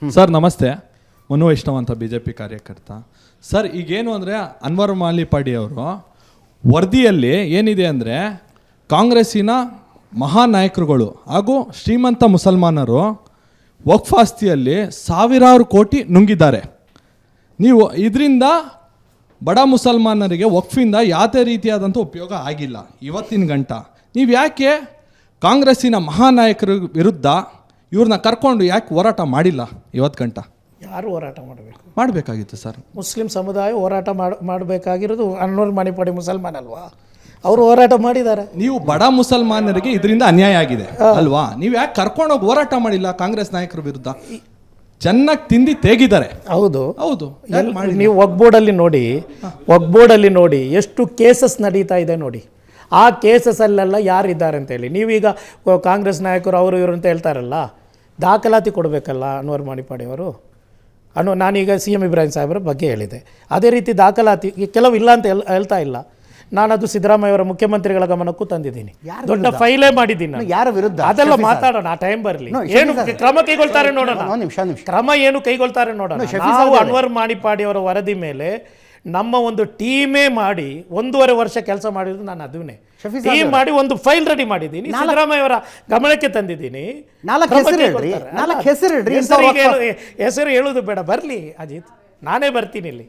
Sir ನಮಸ್ತೆ, ಮನು ವೈಷ್ಣವ್ ಅಂತ BJP ಕಾರ್ಯಕರ್ತ. ಸರ್ ಈಗೇನು ಅಂದರೆ ಅನ್ವರ್ ಮಾಲಿಪಾಡಿ ಅವರು ವರದಿಯಲ್ಲಿ ಏನಿದೆ ಅಂದರೆ ಕಾಂಗ್ರೆಸ್ಸಿನ ಮಹಾನ್ ನಾಯಕರುಗಳು ಹಾಗೂ ಶ್ರೀಮಂತ ಮುಸಲ್ಮಾನರು ವಕ್ಫ್ ಆಸ್ತಿಯಲ್ಲಿ ಸಾವಿರಾರು ಕೋಟಿ ನುಂಗಿದ್ದಾರೆ. ನೀವು ಇದರಿಂದ ಬಡ ಮುಸಲ್ಮಾನರಿಗೆ ವಕ್ಫಿಂದ ಯಾವುದೇ ರೀತಿಯಾದಂಥ ಉಪಯೋಗ ಆಗಿಲ್ಲ ಇವತ್ತಿನ ಗಂಟ. ನೀವು ಯಾಕೆ ಕಾಂಗ್ರೆಸ್ಸಿನ ಮಹಾನ್ ನಾಯಕರ ವಿರುದ್ಧ ಇವ್ರನ್ನ ಕರ್ಕೊಂಡು ಯಾಕೆ ಹೋರಾಟ ಮಾಡಿಲ್ಲ ಇವತ್ತು ಗಂಟ? ಯಾರು ಹೋರಾಟ ಮಾಡಬೇಕಾಗಿತ್ತು ಸರ್. ಮುಸ್ಲಿಂ ಸಮುದಾಯ ಹೋರಾಟ ಮಾಡಬೇಕಾಗಿರೋದು ಅನ್ವರ್ ಮಾಲಿಪಾಡಿ ಮುಸಲ್ಮಾನ್ ಅಲ್ವಾ? ಅವರು ಹೋರಾಟ ಮಾಡಿದ್ದಾರೆ. ನೀವು ಬಡ ಮುಸಲ್ಮಾನರಿಗೆ ಇದರಿಂದ ಅನ್ಯಾಯ ಆಗಿದೆ ಅಲ್ವಾ? ನೀವು ಯಾಕೆ ಕರ್ಕೊಂಡೋಗಿ ಹೋರಾಟ ಮಾಡಿಲ್ಲ ಕಾಂಗ್ರೆಸ್ ನಾಯಕರ ವಿರುದ್ಧ? ಚೆನ್ನಾಗಿ ತಿಂದು ತೆಗಿದ್ದಾರೆ. ಹೌದು ಹೌದು. ನೀವು ವಕ್ಫ್ ಬೋರ್ಡಲ್ಲಿ ನೋಡಿ ಎಷ್ಟು ಕೇಸಸ್ ನಡೀತಾ ಇದೆ ನೋಡಿ. ಆ ಕೇಸಸ್ಸಲ್ಲೆಲ್ಲ ಯಾರಿದ್ದಾರೆ ಅಂತೇಳಿ ನೀವೀಗ ಕಾಂಗ್ರೆಸ್ ನಾಯಕರು ಅವರು ಇವರು ಅಂತ ಹೇಳ್ತಾರಲ್ಲ, ದಾಖಲಾತಿ ಕೊಡಬೇಕಲ್ಲ ಅನ್ವರ್ ಮಾಲಿಪಾಡಿ ಅವರು. ನಾನೀಗ CM ಇಬ್ರಾಹಿಂ ಸಾಹೇಬರ ಬಗ್ಗೆ ಹೇಳಿದೆ. ಅದೇ ರೀತಿ ದಾಖಲಾತಿ ಕೆಲವು ಇಲ್ಲ ಅಂತ ಹೇಳ್ತಾ ಇಲ್ಲ. ನಾನದು ಸಿದ್ದರಾಮಯ್ಯವರ ಮುಖ್ಯಮಂತ್ರಿಗಳ ಗಮನಕ್ಕೂ ತಂದಿದ್ದೀನಿ. ದೊಡ್ಡ ಫೈಲೇ ಮಾಡಿದ್ದೀನಿ. ಯಾರ ವಿರುದ್ಧ ಅದೆಲ್ಲ ಮಾತಾಡೋಣ, ಆ ಟೈಮ್ ಬರಲಿ. ಏನು ಕ್ರಮ ಕೈಗೊಳ್ತಾರೆ ನೋಡೋಣ. ಕ್ರಮ ಏನು ಕೈಗೊಳ್ತಾರೆ ನೋಡೋಣ. ನಾವು ಅನ್ವರ್ ಮಾಲಿಪಾಡಿ ಅವರ ವರದಿ ಮೇಲೆ ನಮ್ಮ ಒಂದು ಟೀಮೇ ಮಾಡಿ 1.5 ವರ್ಷ ಕೆಲಸ ಮಾಡಿದ್ರು. ನಾನು ಅದನ್ನೇ ಟೀಮ್ ಮಾಡಿ ಒಂದು ಫೈಲ್ ರೆಡಿ ಮಾಡಿದ್ದೀನಿ, ಸಿದ್ದರಾಮಯ್ಯ ಅವರ ಗಮನಕ್ಕೆ ತಂದಿದ್ದೀನಿ. ಹೆಸರು ಹೇಳೋದು ಬೇಡ, ಬರಲಿ ಅಜಿತ್, ನಾನೇ ಬರ್ತೀನಿ ಇಲ್ಲಿ.